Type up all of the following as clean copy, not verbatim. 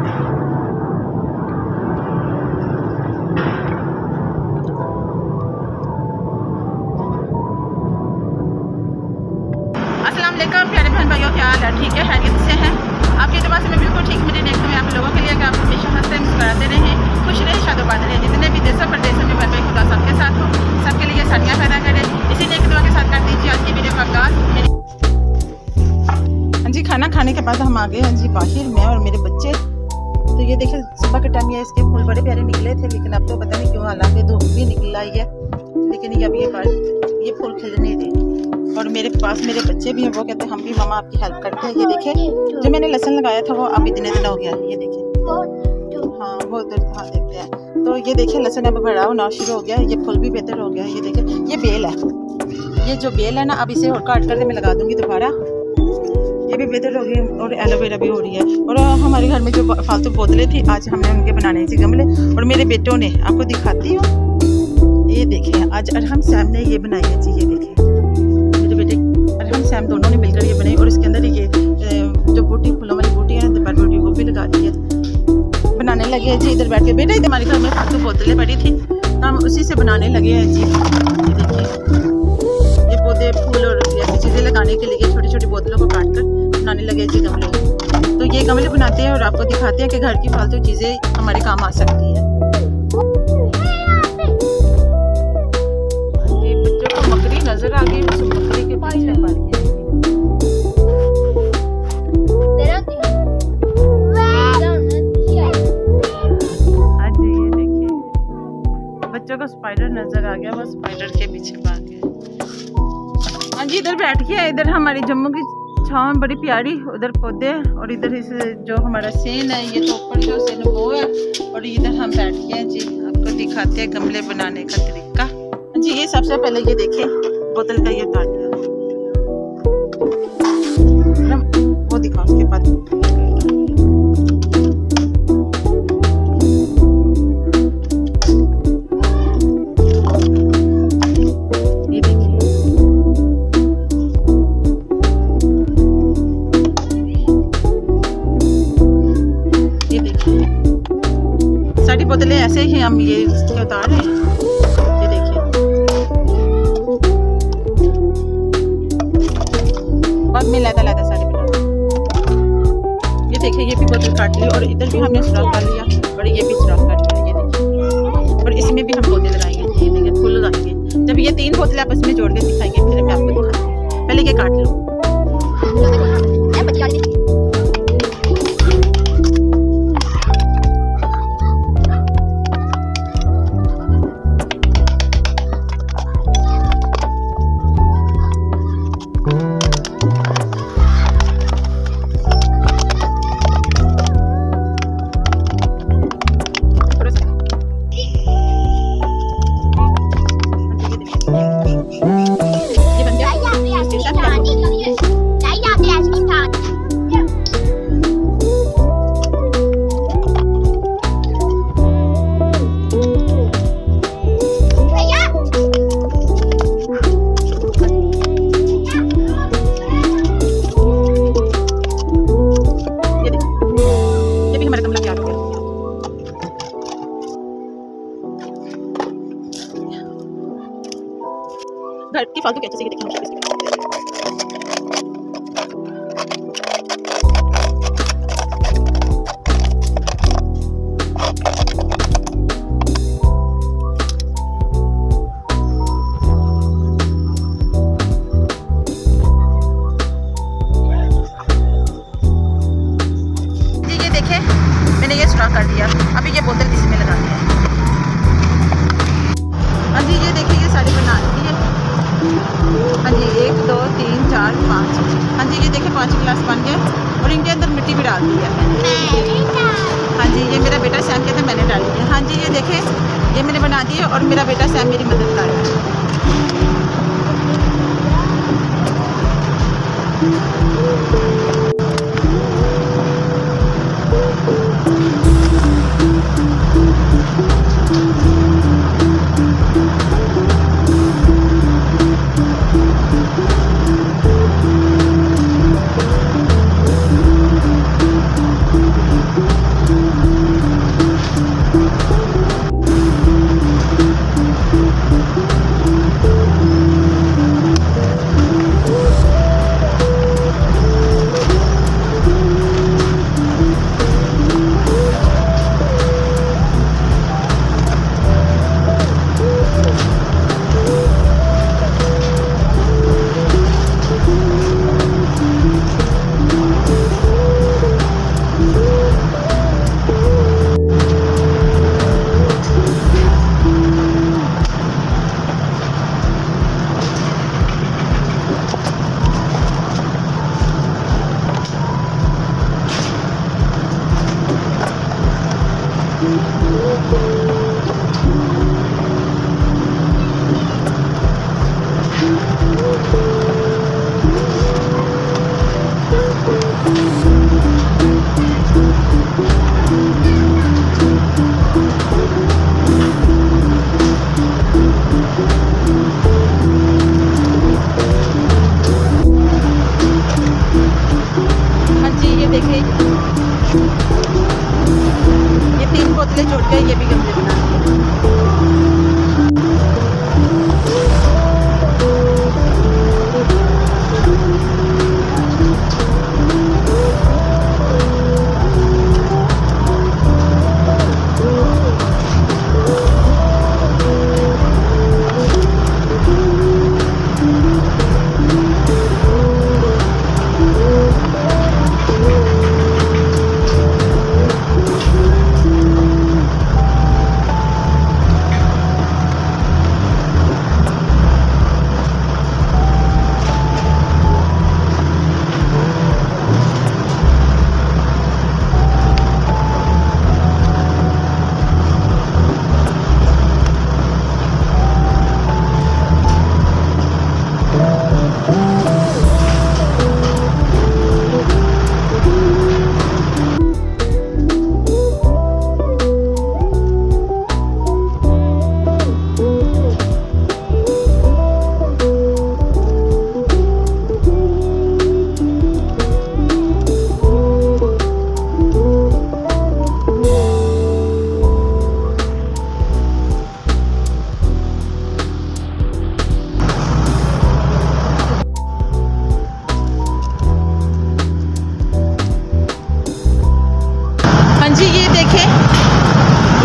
अस्सलाम वालेकुम प्यारे बहन भाइयों, क्या हाल है? ठीक है, खैरियत से हैं? आपकी दुआ से मैं बिल्कुल ठीक मेरी देखता हूँ आप लोगों के लिए कि आप हमेशा हंसते मुस्कुराते रहें, खुश रहें, शादोबाद रहें। जितने भी देशों प्रदेशों में बहन भाई खुदा सबके साथ हो, सबके लिए सानिया पैदा करे। इसी नेक दुआ के साथ कर दीजिए आज की वीडियो का आगाज़। हाँ जी, खाना खाने के बाद हम आ गए हैं जी बाहर, मैं और मेरे बच्चे। तो ये देखिए सुबह के टाइम ये इसके फूल बड़े प्यारे निकले थे, लेकिन अब तो पता नहीं क्यों, हालांकि धूप भी निकल आई है, लेकिन ये अब ये फूल खिल नहीं रहे। और मेरे पास मेरे बच्चे भी हैं, वो कहते हैं हम भी मामा आपकी हेल्प करते हैं। ये देखिए जो मैंने लहसुन लगाया था वो अब इतने दिन हो गया, ये देखिए। हाँ वो उधर हाँ देखते हैं। तो ये देखिए लहसुन अब बड़ा होना शुरू हो गया, ये फूल भी बेहतर हो गया। ये देखिए ये बेल है, ये जो बेल है ना, अब इसे और काट करके मैं लगा दूंगी दोबारा, ये भी बेहतर हो गई। और एलोवेरा भी हो रही है। और हमारे घर में जो फालतू बोतलें थी, आज हमने उनके बनाने थे गमले। और मेरे बेटों ने, आपको दिखाती हूँ, ये देखिए आज अरहम सैम ने ये बनाई है जी। ये देखिए मेरे बेटे अरहम सैम दोनों ने मिलकर ये बनाई। और इसके अंदर ये जो बूटी, फूलों वाली बूटी है, दोपहर बूटी, वो भी लगा दी है। बनाने लगे हैं जी इधर बैठ के। बेटा इधर हमारे घर में फालतू बोतलें पड़ी थी, तो हम उसी से बनाने लगे हैं जी। ये देखिए ये पौधे, फूल और ऐसी चीज़ें लगाने के लिए छोटी छोटी बोतलों को काट कर बनाने लगे जी गमले। तो ये गमले बनाते हैं और आपको दिखाते हैं कि घर की फालतू चीज़ें हमारे काम आ सकती हैं। ये बच्चों को मकड़ी नजर आ गई, मकड़ी के पीछे पड़ गई। हाँ जी ये देखिए बच्चों को स्पाइडर नजर आ गया, बस स्पाइडर के पीछे भाग गए। हाँ जी इधर बैठ गया, इधर हमारी जम्मू की छाँव बड़ी प्यारी, उधर पौधे, और इधर इस जो हमारा सेन है, ये तो ऊपर जो सेन वो है, और इधर हम बैठ गए हैं जी। आपको दिखाते हैं गमले बनाने का तरीका। जी ये सबसे पहले ये देखें बोतल का ये उतार दिया, वो दिखाओ उसके बाद। सारी बोतलें ऐसे ही हम ये इसके उतार रहे हैं। ये देखिए बहुत में लैदा सारी बना। ये देखिए ये भी बोतल काट ली, और इधर भी हमने सुराख कर लिया, और ये भी सुराख कर लिया। ये देखिए और इसमें भी हम पौधे लगाएंगे। ये देखिए फूल लगाएंगे। जब ये 3 बोतलें आपस में जोड़ के दिखाएंगे, फिर मैं आपको दिखाऊंगी। पहले ये काट लो। घर की फालतू कैसे देखिए जी। ये देखे मैंने ये स्टॉक कर दिया, अभी ये बोतल इसमें लगानी है। हाँ जी ये देखिए ये सारी बना दी है। हाँ जी 1 2 3 4 5। हाँ जी ये देखिए 5 गिलास बन गए, और इनके अंदर मिट्टी भी डाल दी है। हाँ जी ये मेरा बेटा सैम कहता है मैंने डाली है। हाँ जी ये देखे ये मैंने बना दी है, और मेरा बेटा सैम मेरी मदद कर रहा है। देखिए ये 3 बोतलें जोड़ के ये भी गमले बना दिए। जी ये देखें,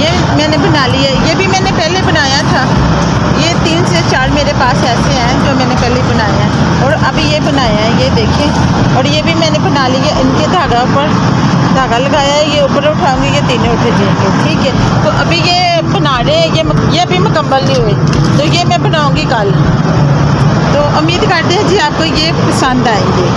ये मैंने बना लिया। ये भी मैंने पहले बनाया था। ये 3 से 4 मेरे पास ऐसे हैं जो मैंने पहले बनाया है और अभी ये बनाया है, ये देखें। और ये भी मैंने बना लिया। इनके धागा ऊपर धागा लगाया है, ये ऊपर उठाऊंगी, ये तीनों उठ जाएंगे। ठीक है, तो अभी ये बना रहे हैं। ये अभी मुकम्मल नहीं हुए, तो ये मैं बनाऊँगी कल। तो उम्मीद करते हैं जी आपको ये पसंद आएंगे।